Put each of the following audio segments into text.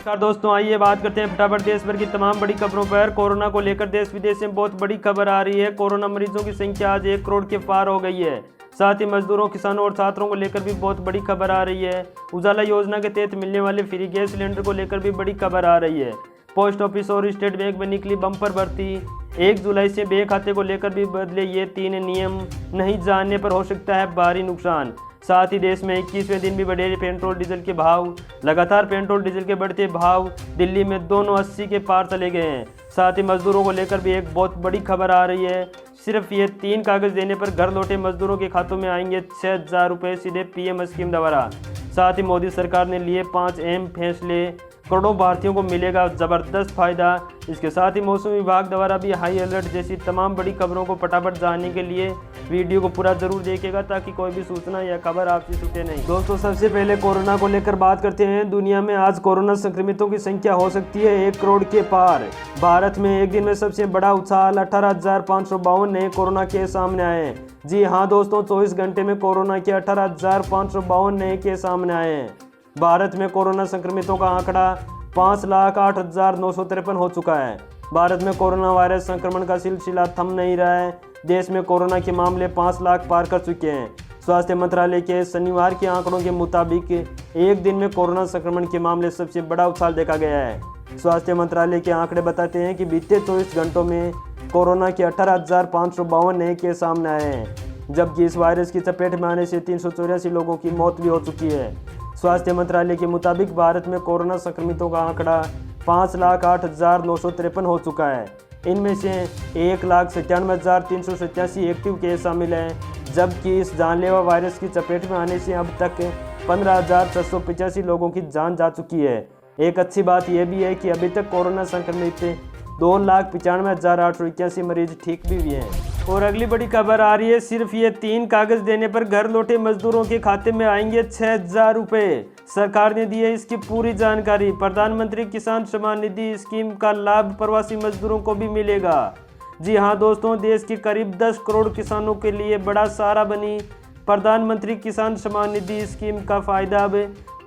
नमस्कार दोस्तों, आइए बात करते हैं फटाफट देश भर की तमाम बड़ी खबरों पर। कोरोना को लेकर देश विदेश में बहुत बड़ी खबर आ रही है। कोरोना मरीजों की संख्या आज 1 करोड़ के पार हो गई है। साथ ही मजदूरों, किसानों और छात्रों को लेकर भी बहुत बड़ी खबर आ रही है। उजाला योजना के तहत मिलने वाले फ्री गैस सिलेंडर को लेकर भी बड़ी खबर आ रही है। पोस्ट ऑफिस और स्टेट बैंक में निकली बम्पर भर्ती। 1 जुलाई से बैंक खाते को लेकर भी बदले ये 3 नियम। नहीं जानने पर हो सकता है भारी नुकसान। साथ ही देश में 21वें दिन भी बढ़े पेट्रोल डीजल के भाव। लगातार पेट्रोल डीजल के बढ़ते भाव दिल्ली में दोनों 80 के पार चले गए हैं। साथ ही मजदूरों को लेकर भी एक बहुत बड़ी खबर आ रही है। सिर्फ ये 3 कागज देने पर घर लौटे मजदूरों के खातों में आएंगे 6,000 रुपये सीधे पीएम स्कीम द्वारा। साथ ही मोदी सरकार ने लिए 5 अहम फैसले। करोड़ों भारतीयों को मिलेगा जबरदस्त फायदा। इसके साथ ही मौसम विभाग द्वारा भी हाई अलर्ट जैसी तमाम बड़ी खबरों को फटाफट जानने के लिए वीडियो को पूरा जरूर देखिएगा, ताकि कोई भी सूचना या खबर आपसे छूटे नहीं। दोस्तों, सबसे पहले कोरोना को लेकर बात करते हैं। दुनिया में आज कोरोना संक्रमितों की संख्या हो सकती है 1 करोड़ के पार। भारत में एक दिन में सबसे बड़ा उछाल, 18,552 नए कोरोना केस सामने आए। जी हाँ दोस्तों, 24 घंटे में कोरोना के 18,552 नए केस सामने आए हैं। भारत में कोरोना संक्रमितों का आंकड़ा 5,08,953 हो चुका है। भारत में कोरोना वायरस संक्रमण का सिलसिला थम नहीं रहा है। देश में कोरोना के मामले 5 लाख पार कर चुके हैं। स्वास्थ्य मंत्रालय के शनिवार के आंकड़ों के मुताबिक एक दिन में कोरोना संक्रमण के मामले सबसे बड़ा उछाल देखा गया है। स्वास्थ्य मंत्रालय के आंकड़े बताते हैं कि बीते 24 घंटों में कोरोना के 18,552 नए केस सामने आए हैं, जबकि इस वायरस की चपेट में आने से 384 लोगों की मौत भी हो चुकी है। स्वास्थ्य मंत्रालय के मुताबिक भारत में कोरोना संक्रमितों का आंकड़ा 5,08,953 हो चुका है। इनमें से 1,97,387 एक्टिव केस शामिल हैं, जबकि इस जानलेवा वायरस की चपेट में आने से अब तक 15,685 लोगों की जान जा चुकी है। एक अच्छी बात यह भी है कि अभी तक कोरोना संक्रमित 2,95,881 मरीज ठीक भी हुए हैं। और अगली बड़ी खबर आ रही है। सिर्फ ये 3 कागज देने पर घर लौटे मजदूरों के खाते में आएंगे 6,000 रुपये। सरकार ने दी है इसकी पूरी जानकारी। प्रधानमंत्री किसान सम्मान निधि स्कीम का लाभ प्रवासी मजदूरों को भी मिलेगा। जी हाँ दोस्तों, देश के करीब 10 करोड़ किसानों के लिए बड़ा सहारा बनी प्रधानमंत्री किसान सम्मान निधि स्कीम का फायदा अब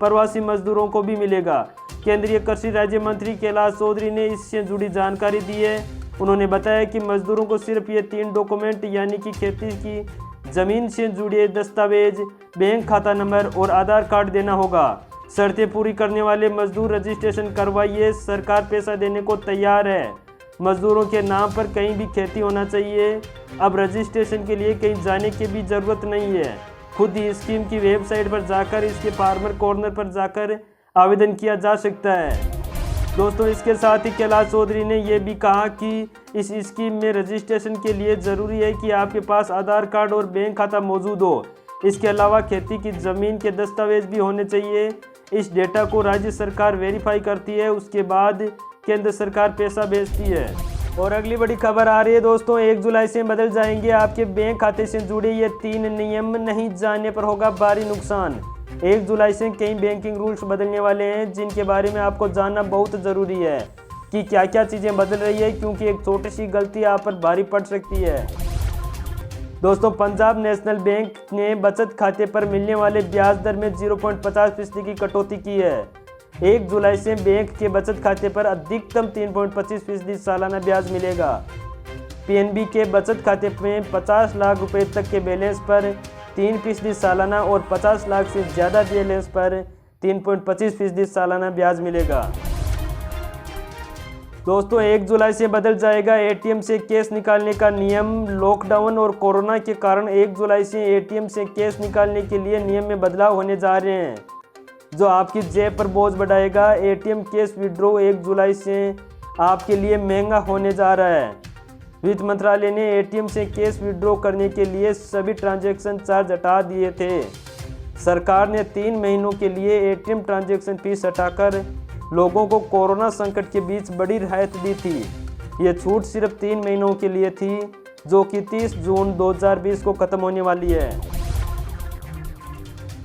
प्रवासी मजदूरों को भी मिलेगा। केंद्रीय कृषि राज्य मंत्री कैलाश चौधरी ने इससे जुड़ी जानकारी दी है। उन्होंने बताया कि मजदूरों को सिर्फ ये 3 डॉक्यूमेंट यानी कि खेती की जमीन से जुड़े दस्तावेज, बैंक खाता नंबर और आधार कार्ड देना होगा। शर्तें पूरी करने वाले मजदूर रजिस्ट्रेशन करवाइए। सरकार पैसा देने को तैयार है। मजदूरों के नाम पर कहीं भी खेती होना चाहिए। अब रजिस्ट्रेशन के लिए कहीं जाने की भी ज़रूरत नहीं है। खुद ही स्कीम की वेबसाइट पर जाकर इसके फार्मर कॉर्नर पर जाकर आवेदन किया जा सकता है। दोस्तों, इसके साथ ही कैलाश चौधरी ने यह भी कहा कि इस स्कीम में रजिस्ट्रेशन के लिए ज़रूरी है कि आपके पास आधार कार्ड और बैंक खाता मौजूद हो। इसके अलावा खेती की ज़मीन के दस्तावेज भी होने चाहिए। इस डेटा को राज्य सरकार वेरीफाई करती है, उसके बाद केंद्र सरकार पैसा भेजती है। और अगली बड़ी खबर आ रही है दोस्तों, 1 जुलाई से बदल जाएंगे आपके बैंक खाते से जुड़े ये 3 नियम। नहीं जानने पर होगा भारी नुकसान। 1 जुलाई से कई बैंकिंग रूल्स बदलने वाले हैं, जिनके बारे में आपको जानना बहुत ज़रूरी है कि क्या क्या चीज़ें बदल रही है, क्योंकि एक छोटी सी गलती आप पर भारी पड़ सकती है। दोस्तों, पंजाब नेशनल बैंक ने बचत खाते पर मिलने वाले ब्याज दर में 0.50% की कटौती की है। 1 जुलाई से बैंक के बचत खाते पर अधिकतम 3.25% सालाना ब्याज मिलेगा। पीएनबी के बचत खाते में 50 लाख रुपए तक के बैलेंस पर 3% सालाना और 50 लाख से ज़्यादा बैलेंस पर 3.25% सालाना ब्याज मिलेगा। दोस्तों, 1 जुलाई से बदल जाएगा एटीएम से कैश निकालने का नियम। लॉकडाउन और कोरोना के कारण 1 जुलाई से एटीएम से कैश निकालने के लिए नियम में बदलाव होने जा रहे हैं, जो आपकी जेब पर बोझ बढ़ाएगा। एटीएम कैश विड्रॉ 1 जुलाई से आपके लिए महंगा होने जा रहा है। वित्त मंत्रालय ने एटीएम से कैश विड्रॉ करने के लिए सभी ट्रांजैक्शन चार्ज हटा दिए थे। सरकार ने 3 महीनों के लिए एटीएम ट्रांजैक्शन फीस हटाकर लोगों को कोरोना संकट के बीच बड़ी रियायत दी थी। ये छूट सिर्फ 3 महीनों के लिए थी, जो कि 30 जून 2020 को खत्म होने वाली है।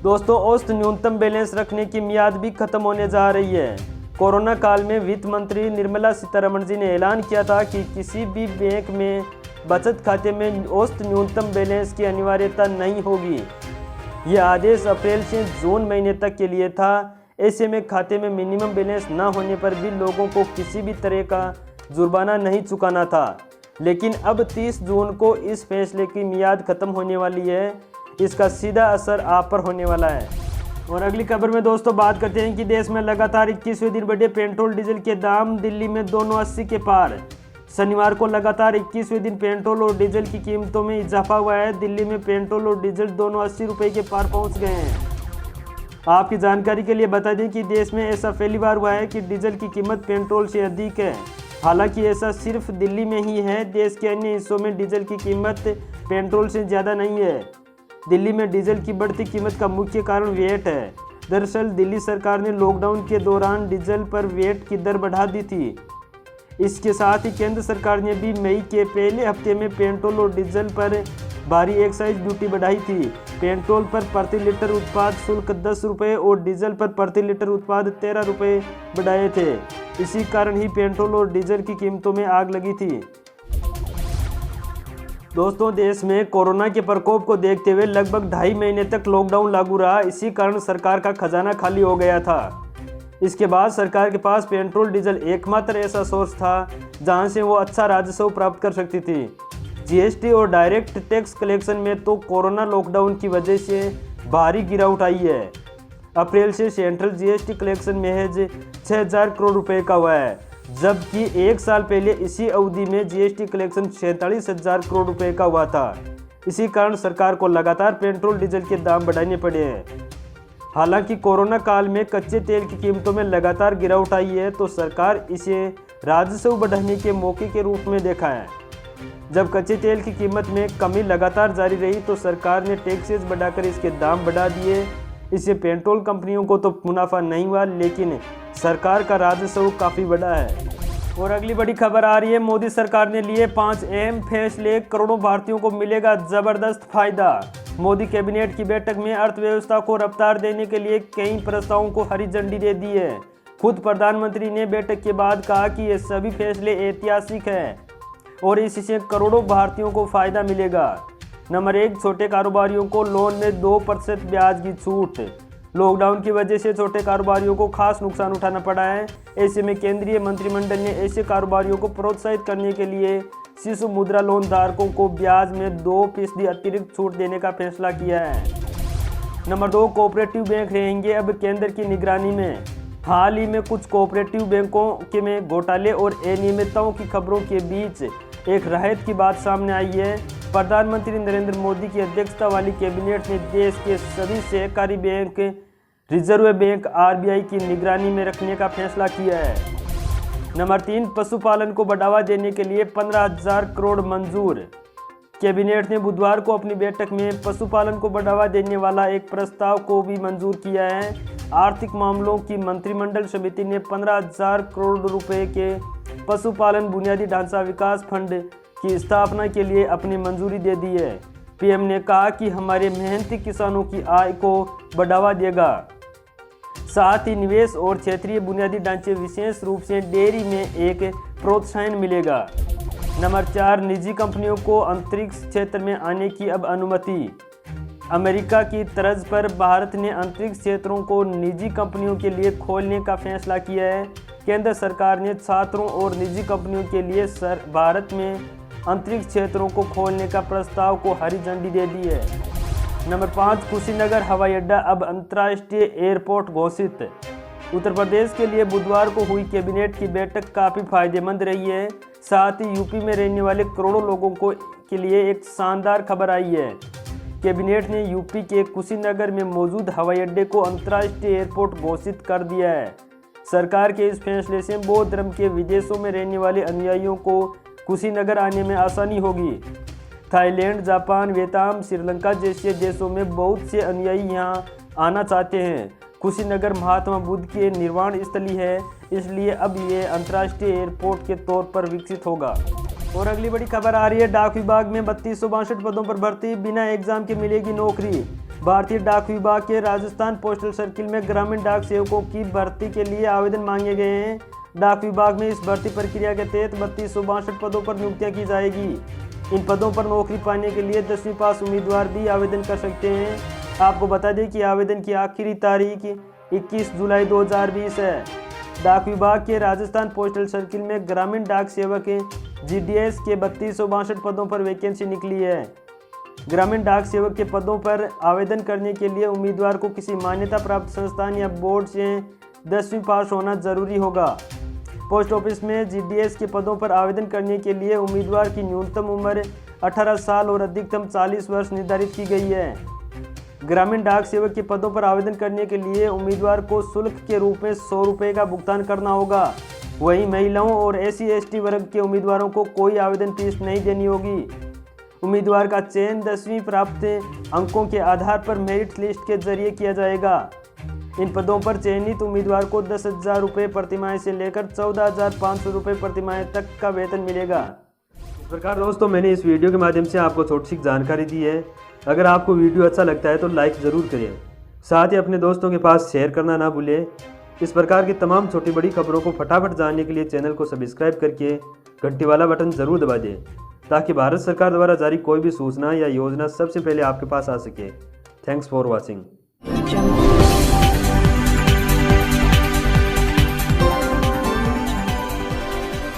दोस्तों, औसत न्यूनतम बैलेंस रखने की मियाद भी खत्म होने जा रही है। कोरोना काल में वित्त मंत्री निर्मला सीतारमण जी ने ऐलान किया था कि किसी भी बैंक में बचत खाते में औसत न्यूनतम बैलेंस की अनिवार्यता नहीं होगी। यह आदेश अप्रैल से जून महीने तक के लिए था। ऐसे में खाते में मिनिमम बैलेंस न होने पर भी लोगों को किसी भी तरह का जुर्माना नहीं चुकाना था। लेकिन अब 30 जून को इस फैसले की मियाद खत्म होने वाली है। इसका सीधा असर आप पर होने वाला है। और अगली खबर में दोस्तों बात करते हैं कि देश में लगातार 21वें दिन बढ़े पेट्रोल डीजल के दाम। दिल्ली में दोनों 80 के पार। शनिवार को लगातार 21वें दिन पेट्रोल और डीजल की कीमतों में इजाफा हुआ है। दिल्ली में पेट्रोल और डीजल दोनों 80 रुपये के पार पहुंच गए हैं। आपकी जानकारी के लिए बता दें कि देश में ऐसा पहली बार हुआ है कि डीजल की कीमत पेट्रोल से अधिक है। हालांकि ऐसा सिर्फ दिल्ली में ही है। देश के अन्य हिस्सों में डीजल की कीमत पेट्रोल से ज़्यादा नहीं है। दिल्ली में डीजल की बढ़ती कीमत का मुख्य कारण वेट है। दरअसल दिल्ली सरकार ने लॉकडाउन के दौरान डीजल पर वेट की दर बढ़ा दी थी। इसके साथ ही केंद्र सरकार ने भी मई के पहले हफ्ते में पेट्रोल और डीजल पर भारी एक्साइज ड्यूटी बढ़ाई थी। पेट्रोल पर प्रति लीटर उत्पाद शुल्क 10 रुपये और डीजल पर प्रति लीटर उत्पाद 13 रुपये बढ़ाए थे। इसी कारण ही पेट्रोल और डीजल की कीमतों में आग लगी थी। दोस्तों, देश में कोरोना के प्रकोप को देखते हुए लगभग 2.5 महीने तक लॉकडाउन लागू रहा। इसी कारण सरकार का खजाना खाली हो गया था। इसके बाद सरकार के पास पेट्रोल डीजल एकमात्र ऐसा सोर्स था जहां से वो अच्छा राजस्व प्राप्त कर सकती थी। जीएसटी और डायरेक्ट टैक्स कलेक्शन में तो कोरोना लॉकडाउन की वजह से भारी गिरावट आई है। अप्रैल से सेंट्रल जीएसटी कलेक्शन महज 6,000 करोड़ रुपए का हुआ है, जबकि एक साल पहले इसी अवधि में जीएसटी कलेक्शन 47,000 करोड़ रुपए का हुआ था। इसी कारण सरकार को लगातार पेट्रोल डीजल के दाम बढ़ाने पड़े हैं। हालांकि कोरोना काल में कच्चे तेल की कीमतों में लगातार गिरावट आई है, तो सरकार इसे राजस्व बढ़ाने के मौके के रूप में देखा है। जब कच्चे तेल की कीमत में कमी लगातार जारी रही तो सरकार ने टैक्सेस बढ़ाकर इसके दाम बढ़ा दिए। इससे पेट्रोल कंपनियों को तो मुनाफा नहीं हुआ, लेकिन सरकार का राजस्व काफ़ी बड़ा है। और अगली बड़ी खबर आ रही है, मोदी सरकार ने लिए 5 अहम फैसले, करोड़ों भारतीयों को मिलेगा जबरदस्त फायदा। मोदी कैबिनेट की बैठक में अर्थव्यवस्था को रफ्तार देने के लिए कई प्रस्तावों को हरी झंडी दे दी है। खुद प्रधानमंत्री ने बैठक के बाद कहा कि ये सभी फैसले ऐतिहासिक हैं और इससे करोड़ों भारतीयों को फायदा मिलेगा। नंबर 1, छोटे कारोबारियों को लोन में 2% ब्याज की छूट। लॉकडाउन की वजह से छोटे कारोबारियों को खास नुकसान उठाना पड़ा है। ऐसे में केंद्रीय मंत्रिमंडल ने ऐसे कारोबारियों को प्रोत्साहित करने के लिए शिशु मुद्रा लोन धारकों को ब्याज में 2% अतिरिक्त छूट देने का फैसला किया है। नंबर 2, कोऑपरेटिव बैंक रहेंगे अब केंद्र की निगरानी में। हाल ही में कुछ कोऑपरेटिव बैंकों के में घोटाले और अनियमितताओं की खबरों के बीच एक राहत की बात सामने आई है। प्रधानमंत्री नरेंद्र मोदी की अध्यक्षता वाली कैबिनेट ने देश के सभी सहकारी बैंक रिजर्व बैंक आरबीआई की निगरानी में रखने का फैसला किया है। नंबर 3, पशुपालन को बढ़ावा देने के लिए 15,000 करोड़ मंजूर। कैबिनेट ने बुधवार को अपनी बैठक में पशुपालन को बढ़ावा देने वाला एक प्रस्ताव को भी मंजूर किया है। आर्थिक मामलों की मंत्रिमंडल समिति ने 15,000 करोड़ रुपए के पशुपालन बुनियादी ढांचा विकास फंड की स्थापना के लिए अपनी मंजूरी दे दी है। पीएम ने कहा कि हमारे मेहनती किसानों की आय को बढ़ावा देगा, साथ ही निवेश और क्षेत्रीय बुनियादी ढांचे विशेष रूप से डेयरी में एक प्रोत्साहन मिलेगा। नंबर 4, निजी कंपनियों को अंतरिक्ष क्षेत्र में आने की अब अनुमति। अमेरिका की तर्ज पर भारत ने अंतरिक्ष क्षेत्रों को निजी कंपनियों के लिए खोलने का फैसला किया है। केंद्र सरकार ने छात्रों और निजी कंपनियों के लिए भारत में अंतरिक्ष क्षेत्रों को खोलने का प्रस्ताव को हरी झंडी दे दी है। नंबर 5, कुशीनगर हवाई अड्डा अब अंतर्राष्ट्रीय एयरपोर्ट घोषित। उत्तर प्रदेश के लिए बुधवार को हुई कैबिनेट की बैठक काफ़ी फायदेमंद रही है। साथ ही यूपी में रहने वाले करोड़ों लोगों के लिए एक शानदार खबर आई है। कैबिनेट ने यूपी के कुशीनगर में मौजूद हवाई अड्डे को अंतर्राष्ट्रीय एयरपोर्ट घोषित कर दिया है। सरकार के इस फैसले से बौद्ध धर्म के विदेशों में रहने वाले अनुयायियों को कुशीनगर आने में आसानी होगी। थाईलैंड, जापान, वियतनाम, श्रीलंका जैसे देशों में बहुत से अनुयायी यहां आना चाहते हैं। कुशीनगर महात्मा बुद्ध की निर्वाण स्थली है, इसलिए अब ये अंतर्राष्ट्रीय एयरपोर्ट के तौर पर विकसित होगा। और अगली बड़ी खबर आ रही है, डाक विभाग में 3262 पदों पर भर्ती, बिना एग्जाम के मिलेगी नौकरी। भारतीय डाक विभाग के राजस्थान पोस्टल सर्किल में ग्रामीण डाक सेवकों की भर्ती के लिए आवेदन मांगे गए हैं। डाक विभाग में इस भर्ती प्रक्रिया के तहत 3262 पदों पर नियुक्तियां की जाएगी। इन पदों पर नौकरी पाने के लिए 10वीं पास उम्मीदवार भी आवेदन कर सकते हैं। आपको बता दें कि आवेदन की आखिरी तारीख 21 जुलाई 2020 है। डाक विभाग के राजस्थान पोस्टल सर्किल में ग्रामीण डाक सेवक GDS के 3262 पदों पर वैकेंसी निकली है। ग्रामीण डाक सेवक के पदों पर आवेदन करने के लिए उम्मीदवार को किसी मान्यता प्राप्त संस्थान या बोर्ड से 10वीं पास होना जरूरी होगा। पोस्ट ऑफिस में GDS के पदों पर आवेदन करने के लिए उम्मीदवार की न्यूनतम उम्र 18 साल और अधिकतम 40 वर्ष निर्धारित की गई है। ग्रामीण डाक सेवक के पदों पर आवेदन करने के लिए उम्मीदवार को शुल्क के रूप में 100 रुपये का भुगतान करना होगा। वहीं महिलाओं और SC/ST वर्ग के उम्मीदवारों को कोई आवेदन फीस नहीं देनी होगी। उम्मीदवार का चयन 10वीं प्राप्त अंकों के आधार पर मेरिट लिस्ट के जरिए किया जाएगा। इन पदों पर चयनित उम्मीदवार को 10,000 रुपये प्रतिमाह से लेकर 14,500 रुपये प्रतिमाह तक का वेतन मिलेगा। इस प्रकार दोस्तों मैंने इस वीडियो के माध्यम से आपको छोटी सी जानकारी दी है। अगर आपको वीडियो अच्छा लगता है तो लाइक ज़रूर करें, साथ ही अपने दोस्तों के पास शेयर करना ना भूलें। इस प्रकार की तमाम छोटी बड़ी खबरों को फटाफट जानने के लिए चैनल को सब्सक्राइब करके घंटी वाला बटन ज़रूर दबा दें, ताकि भारत सरकार द्वारा जारी कोई भी सूचना या योजना सबसे पहले आपके पास आ सके। Thanks for watching.